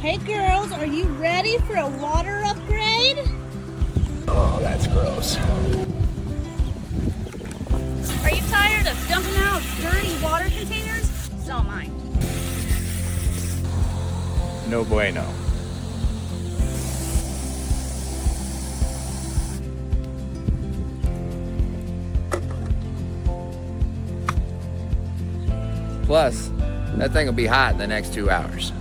Hey girls, are you ready for a water upgrade? Oh, that's gross. Are you tired of dumping out dirty water containers? So am I. No bueno. Plus, that thing will be hot in the next 2 hours.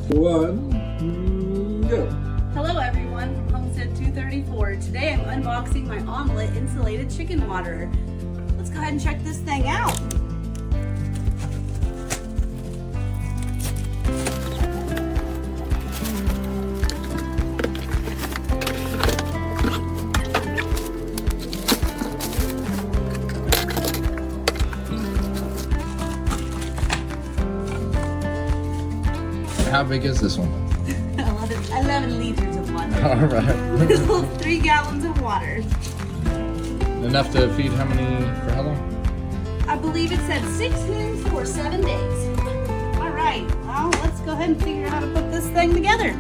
1, go. Hello everyone from Homestead 234. Today I'm unboxing my Omlet insulated chicken waterer. Let's go ahead and check this thing out. How big is this one? 11 liters of water. All right. This holds 3 gallons of water. Enough to feed how many, for how long? I believe it said 16 for 7 days. All right, well, let's go ahead and figure out how to put this thing together.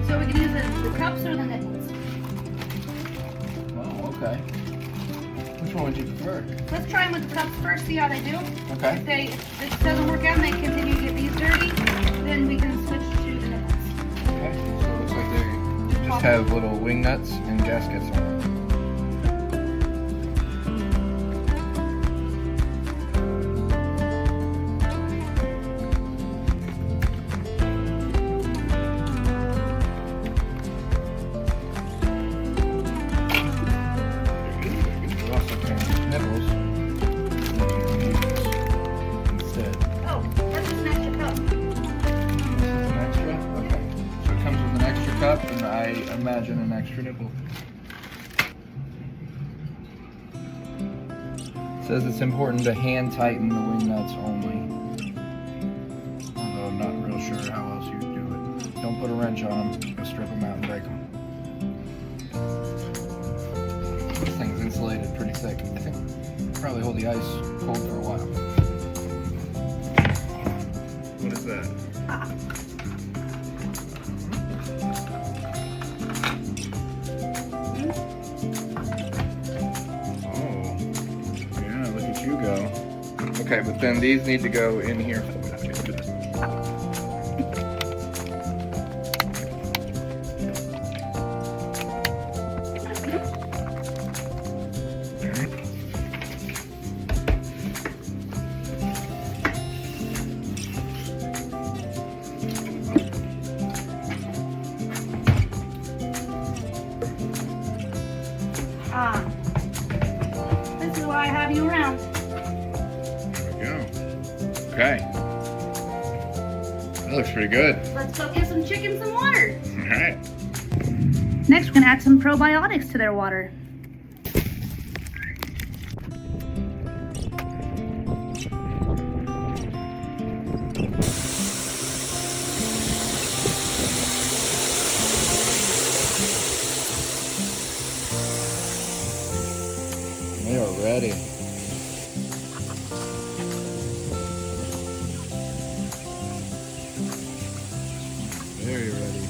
So we can use the cups or the nipples? Oh, okay. Which one would you prefer? Let's try them with the cups first, see how they do. Okay. If this doesn't work out and they continue to get these dirty, then we can switch to the nipples. Okay, so it looks like they just have little wing nuts and gaskets on them. You also can use nipples instead. Oh, that's just an extra cup. This is an extra? Okay. So it comes with an extra cup and I imagine an extra nipple. It says it's important to hand tighten the wing nuts only. Although I'm not real sure how else you would do it. Don't put a wrench on them, just go strip them out and break them. This thing's insulated pretty thick. I think probably hold the ice cold for a while. What is that? Oh, yeah, look at you go. Okay, but then these need to go in here. This is why I have you around. There we go. Okay. That looks pretty good. Let's go give some chickens some water. All right. Next, we're gonna add some probiotics to their water. We are ready. Very ready.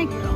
Thank you.